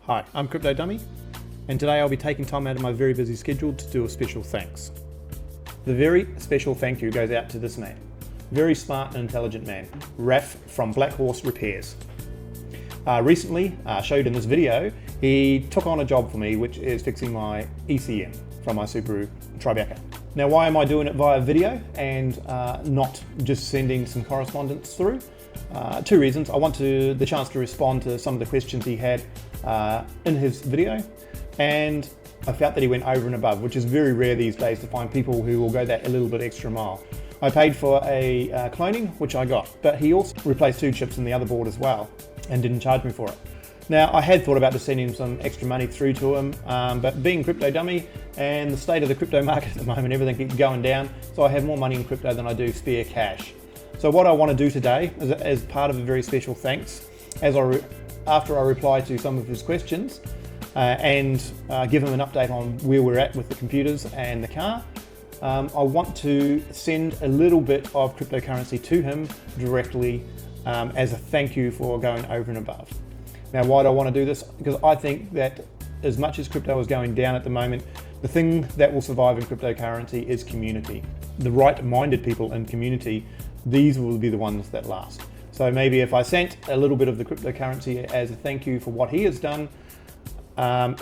Hi, I'm Crypto Dummy, and today I'll be taking time out of my very busy schedule to do a special thanks. The very special thank you goes out to this man, very smart and intelligent man, Raff from Black Horse Repairs. Recently, showed in this video, he took on a job for me, which is fixing my ECM from my Subaru Tribeca. Now, why am I doing it via video and not just sending some correspondence through? Two reasons. I want the chance to respond to some of the questions he had in his video, and I felt that he went over and above, which is very rare these days to find people who will go that a little bit extra mile. I paid for a cloning, which I got, but he also replaced 2 chips in the other board as well and didn't charge me for it. Now, I had thought about just sending some extra money through to him, but being Crypto Dummy and the state of the crypto market at the moment, everything keeps going down, so I have more money in crypto than I do spare cash. So what I want to do today, as part of a very special thanks, after I reply to some of his questions and give him an update on where we're at with the computers and the car, I want to send a little bit of cryptocurrency to him directly as a thank you for going over and above. Now, why do I want to do this? Because I think that as much as crypto is going down at the moment, the thing that will survive in cryptocurrency is community. The right-minded people in community, these will be the ones that last. So maybe if I sent a little bit of the cryptocurrency as a thank you for what he has done,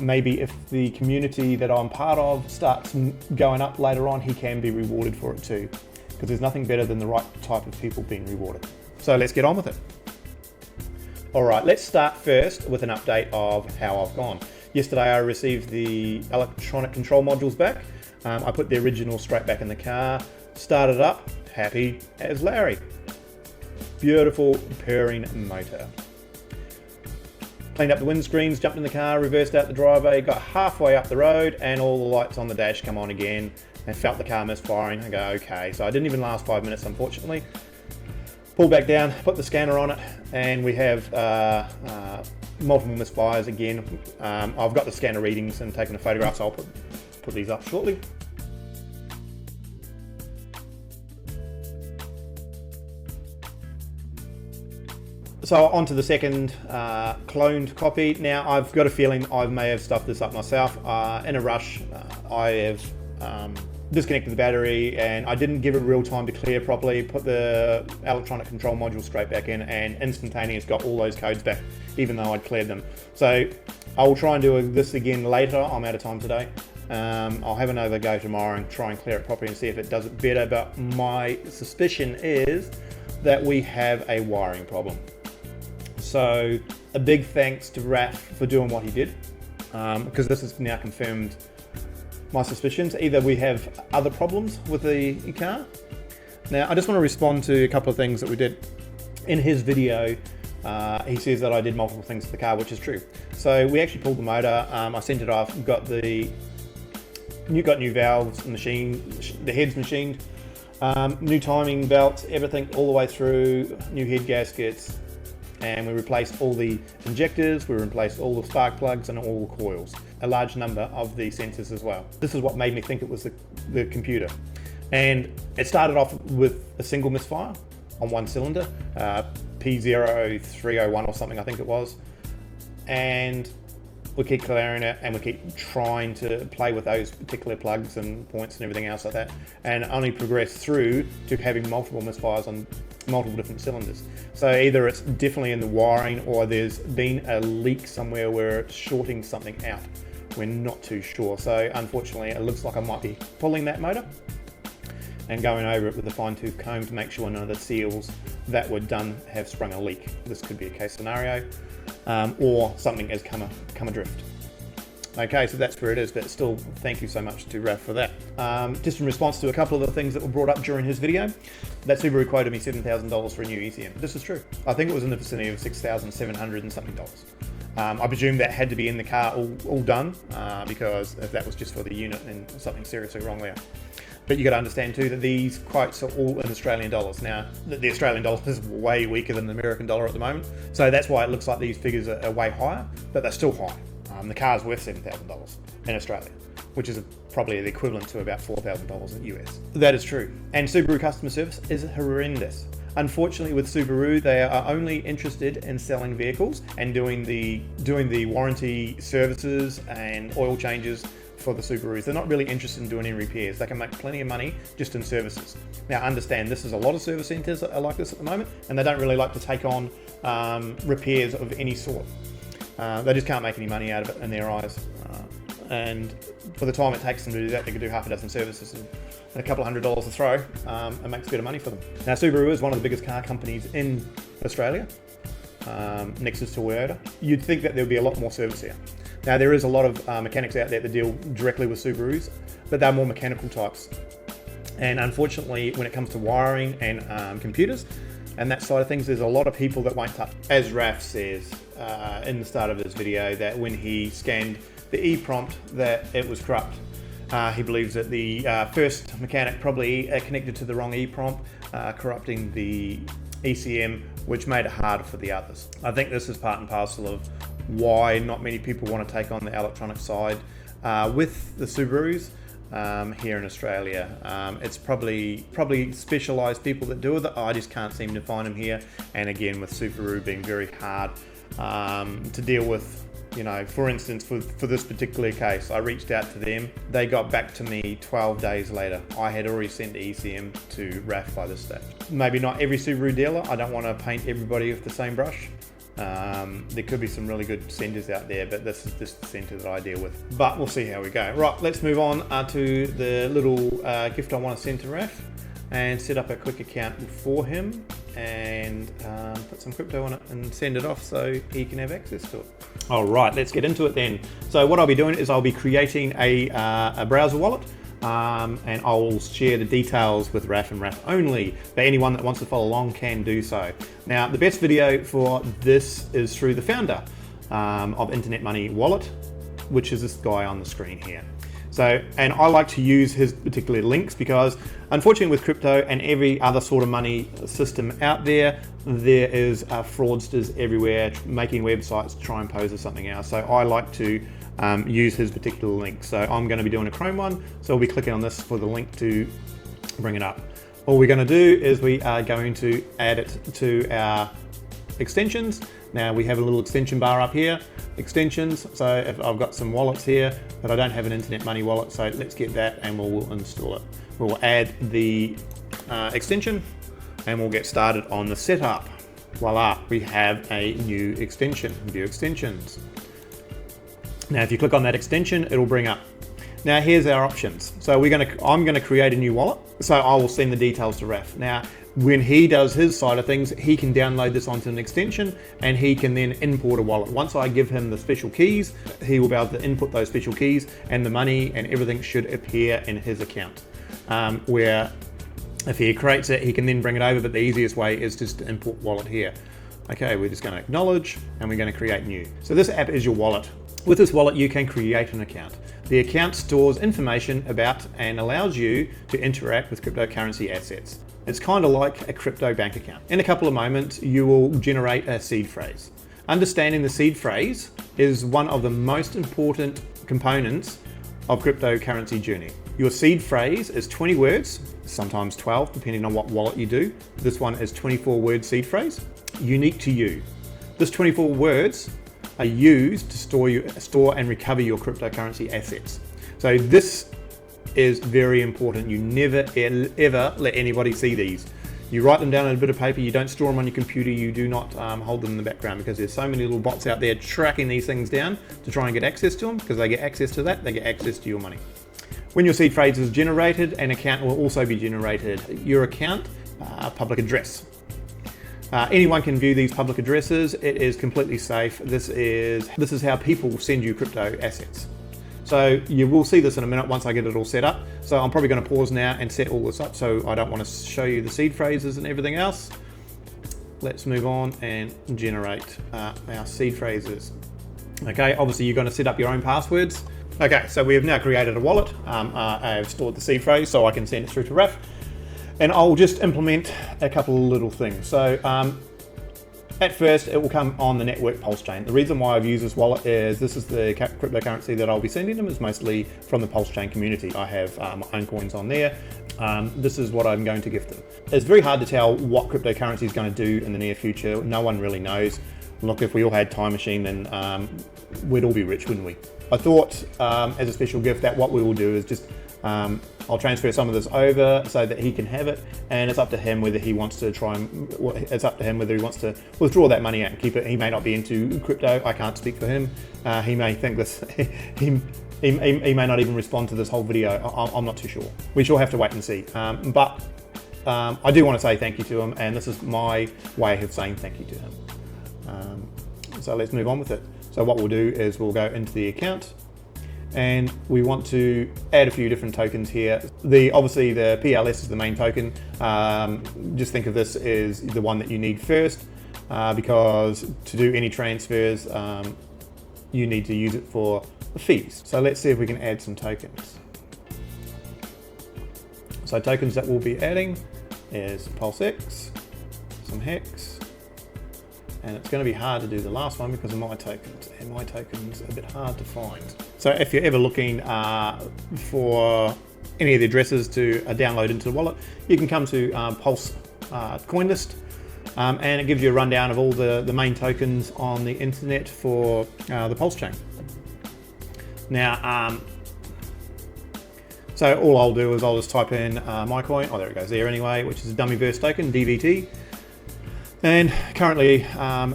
maybe if the community that I'm part of starts going up later on, he can be rewarded for it too, because there's nothing better than the right type of people being rewarded. So let's get on with it. All right, let's start first with an update of how I've gone. Yesterday I received the electronic control modules back. I put the original straight back in the car, started up, happy as Larry. Beautiful purring motor. Cleaned up the windscreens, jumped in the car, reversed out the driveway, got halfway up the road and all the lights on the dash come on again and felt the car misfiring. I go, okay. So I didn't even last 5 minutes, unfortunately. Pulled back down, put the scanner on it, and we have multiple misfires again. I've got the scanner readings and taken a photograph, so I'll put these up shortly. So on to the second cloned copy. Now I've got a feeling I may have stuffed this up myself. In a rush, I have disconnected the battery and I didn't give it real time to clear properly, put the electronic control module straight back in and instantaneous got all those codes back, even though I'd cleared them. So I will try and do this again later. I'm out of time today. I'll have another go tomorrow and try and clear it properly and see if it does it better. But my suspicion is that we have a wiring problem. So a big thanks to Raff for doing what he did, because this has now confirmed my suspicions. Either we have other problems with the car. Now, I just want to respond to a couple of things that we did. In his video, he says that I did multiple things to the car, which is true. So we actually pulled the motor, I sent it off, got new valves machined, the heads machined, new timing belts, everything all the way through, new head gaskets, and we replaced all the injectors, we replaced all the spark plugs and all the coils, a large number of the sensors as well. This is what made me think it was the computer. And it started off with a single misfire on one cylinder, P0301 or something I think it was. And we keep clearing it and we keep trying to play with those particular plugs and points and everything else like that, and only progress through to having multiple misfires on multiple different cylinders. So either it's definitely in the wiring or there's been a leak somewhere where it's shorting something out. We're not too sure. So unfortunately, it looks like I might be pulling that motor and going over it with a fine-tooth comb to make sure none of the seals that were done have sprung a leak. This could be a case scenario, or something has come adrift. Okay, so that's where it is, but still, thank you so much to Raff for that. Just in response to a couple of the things that were brought up during his video, that Subaru quoted me $7,000 for a new ECM. This is true. I think it was in the vicinity of $6,700 and something dollars. I presume that had to be in the car all done, because if that was just for the unit, then something seriously wrong there. But you got to understand too that these quotes are all in Australian dollars. Now, the Australian dollar is way weaker than the American dollar at the moment, so that's why it looks like these figures are way higher, but they're still high. The car is worth $7,000 in Australia, which is probably the equivalent to about $4,000 in US. That is true. And Subaru customer service is horrendous. Unfortunately, with Subaru, they are only interested in selling vehicles and doing the warranty services and oil changes for the Subarus. They're not really interested in doing any repairs. They can make plenty of money just in services. Now, understand this is a lot of service centers that are like this at the moment, and they don't really like to take on repairs of any sort. They just can't make any money out of it in their eyes. And by the time it takes them to do that, they could do half a dozen services and a couple of $100 a throw. It makes a bit of money for them. Now, Subaru is one of the biggest car companies in Australia, next to Toyota. You'd think that there would be a lot more service here. Now, there is a lot of mechanics out there that deal directly with Subarus, but they're more mechanical types. And unfortunately, when it comes to wiring and computers and that side of things, there's a lot of people that won't touch. As Raff says in the start of this video, that when he scanned the EEPROMPT, that it was corrupt. He believes that the first mechanic probably connected to the wrong EEPROMPT, corrupting the ECM, which made it harder for the others. I think this is part and parcel of why not many people want to take on the electronic side with the Subarus here in Australia. It's probably specialised people that do it. I just can't seem to find them here. And again, with Subaru being very hard to deal with. You know, for instance, for this particular case, I reached out to them. They got back to me 12 days later. I had already sent the ECM to Raff by this stage. Maybe not every Subaru dealer. I don't want to paint everybody with the same brush. There could be some really good centres out there, but this is just the centre that I deal with. But we'll see how we go. Right, let's move on to the little gift I want to send to Raff and set up a quick account for him and put some crypto on it and send it off so he can have access to it. All right, let's get into it then. So what I'll be doing is I'll be creating a browser wallet and I'll share the details with Raff and Raff only, but anyone that wants to follow along can do so. Now, the best video for this is through the founder of Internet Money Wallet, which is this guy on the screen here. So, and I like to use his particular links because unfortunately with crypto and every other sort of money system out there, there is fraudsters everywhere making websites to try and pose as something else. So I like to use his particular link. So I'm going to be doing a Chrome one. So I'll be clicking on this for the link to bring it up. All we're going to do is we are going to add it to our extensions. Now we have a little extension bar up here, extensions. So if I've got some wallets here, but I don't have an Internet Money wallet, so let's get that and we'll install it. We'll add the extension and we'll get started on the setup. Voila, we have a new extension, view extensions. Now if you click on that extension, it'll bring up. Now here's our options. So I'm gonna create a new wallet. So I will send the details to Raff. Now, when he does his side of things, he can download this onto an extension and he can then import a wallet. Once I give him the special keys, he will be able to input those special keys and the money and everything should appear in his account. Where if he creates it, he can then bring it over, but the easiest way is just to import wallet here. Okay, we're just going to acknowledge and we're going to create new. So this app is your wallet. With this wallet, you can create an account. The account stores information about and allows you to interact with cryptocurrency assets. It's kind of like a crypto bank account. In a couple of moments, you will generate a seed phrase. Understanding the seed phrase is one of the most important components of cryptocurrency journey. Your seed phrase is 20 words, sometimes 12, depending on what wallet you do. This one is 24-word seed phrase, unique to you. This 24 words are used to store and recover your cryptocurrency assets. So this is very important. You never ever let anybody see these. You write them down on a bit of paper, you don't store them on your computer, you do not hold them in the background because there's so many little bots out there tracking these things down to try and get access to them, because they get access to that, they get access to your money. When your seed phrase is generated, an account will also be generated. Your account, public address. Anyone can view these public addresses. It is completely safe. This is how people send you crypto assets. So you will see this in a minute once I get it all set up. So I'm probably going to pause now and set all this up, so I don't want to show you the seed phrases and everything else. Let's move on and generate our seed phrases. Okay, obviously you're going to set up your own passwords. Okay, so we have now created a wallet. I have stored the seed phrase so I can send it through to Raff. And I'll just implement a couple of little things. So At first, it will come on the network Pulse chain. The reason why I've used this wallet is this is the cryptocurrency that I'll be sending them. Is mostly from the Pulse chain community. I have my own coins on there. This is what I'm going to gift them. It's very hard to tell what cryptocurrency is going to do in the near future. No one really knows. Look, if we all had time machine, then we'd all be rich, wouldn't we? I thought as a special gift that what we will do is just I'll transfer some of this over so that he can have it, and it's up to him whether he wants to it's up to him whether he wants to withdraw that money out and keep it. He may not be into crypto. I can't speak for him. He may think this. He may not even respond to this whole video. I'm not too sure. We shall have to wait and see. But I do want to say thank you to him, and this is my way of saying thank you to him. So let's move on with it. So what we'll do is we'll go into the account, and we want to add a few different tokens here. Obviously the PLS is the main token. Just think of this as the one that you need first, because to do any transfers, you need to use it for the fees. So let's see if we can add some tokens. So tokens that we'll be adding is Pulse X, some Hex, and it's going to be hard to do the last one because of my tokens, and my tokens are a bit hard to find. So if you're ever looking for any of the addresses to download into the wallet, you can come to Pulse coin list, and it gives you a rundown of all the main tokens on the internet for the Pulse chain. Now, so all I'll do is I'll just type in my coin. Oh, there it goes there anyway, which is a Dummyverse token, DVT. And currently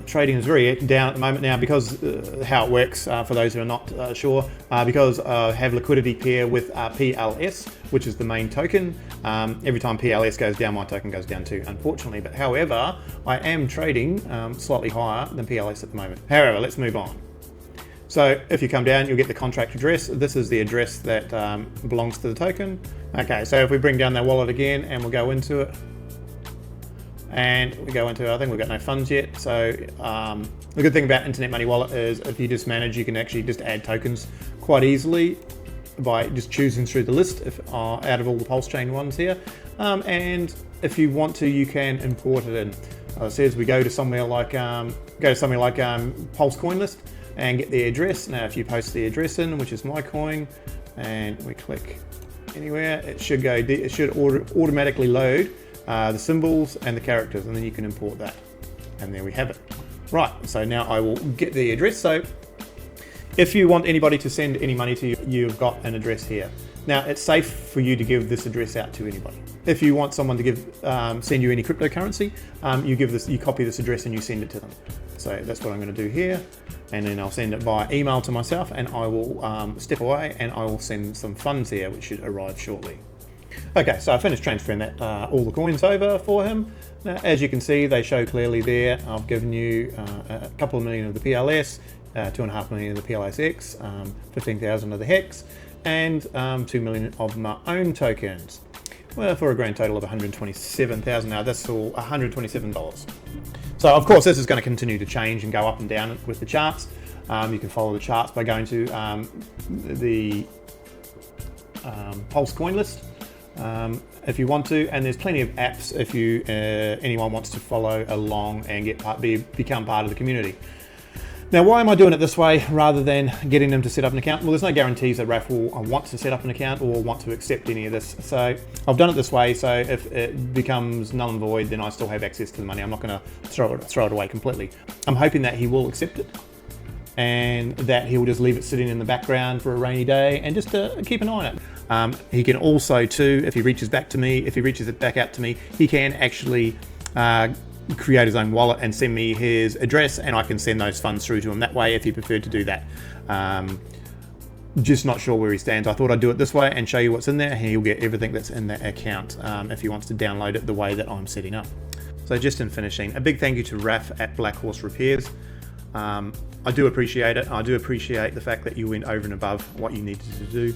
trading is very down at the moment now because how it works, for those who are not sure, because I have liquidity pair with PLS, which is the main token. Every time PLS goes down, my token goes down too, unfortunately. But however, I am trading slightly higher than PLS at the moment. However, let's move on. So if you come down, you'll get the contract address. This is the address that belongs to the token. Okay, so if we bring down that wallet again and we'll go into it, and we go into, I think we've got no funds yet. So the good thing about Internet Money Wallet is if you just manage, you can actually just add tokens quite easily by just choosing through the list out of all the Pulse chain ones here. And if you want to, you can import it in. As it says, we go to somewhere like Pulse coin list and get the address. Now, if you post the address in, which is my coin, and we click anywhere, it should go. It should automatically load the symbols and the characters, and then you can import that, and there we have it. Right, so now I will get the address. So if you want anybody to send any money to you, you've got an address here. Now it's safe for you to give this address out to anybody. If you want someone to send you any cryptocurrency, you copy this address and you send it to them. So that's what I'm going to do here, and then I'll send it via email to myself, and I will step away and I will send some funds here, which should arrive shortly. Okay, so I finished transferring that all the coins over for him. Now, as you can see, they show clearly there. I've given you a couple of million of the PLS, 2.5 million of the PLSX, 15,000 of the Hex, and 2 million of my own tokens. Well, for a grand total of 127,000. Now that's all $127. So of course, this is going to continue to change and go up and down with the charts. You can follow the charts by going to the Pulse coin list. If you want to, and there's plenty of apps if you anyone wants to follow along and become part of the community. Now, why am I doing it this way rather than getting them to set up an account? Well, there's no guarantees that Raff will want to set up an account or want to accept any of this. So I've done it this way, so if it becomes null and void, then I still have access to the money. I'm not going to throw it away completely. I'm hoping that he will accept it, and that he will just leave it sitting in the background for a rainy day and just keep an eye on it. He can also too, if he reaches it back out to me, he can actually create his own wallet and send me his address, and I can send those funds through to him that way if he preferred to do that. Just not sure where he stands. I thought I'd do it this way and show you what's in there, and he'll get everything that's in that account if he wants to download it the way that I'm setting up. So just in finishing, a big thank you to Raff at Black Horse Repairs. I do appreciate it. I do appreciate the fact that you went over and above what you needed to do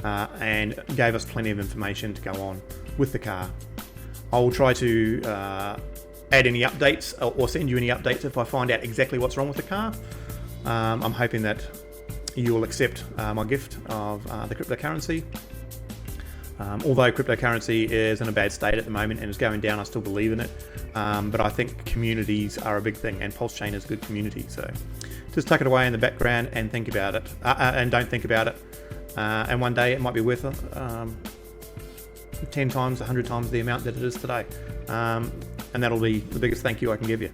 and gave us plenty of information to go on with the car. I will try to add any updates or send you any updates if I find out exactly what's wrong with the car. I'm hoping that you will accept my gift of the cryptocurrency. Although cryptocurrency is in a bad state at the moment and is going down, I still believe in it. But I think communities are a big thing, and Pulse Chain is a good community. So just tuck it away in the background and think about it, and don't think about it. And one day it might be worth 10 times, 100 times the amount that it is today. And that'll be the biggest thank you I can give you.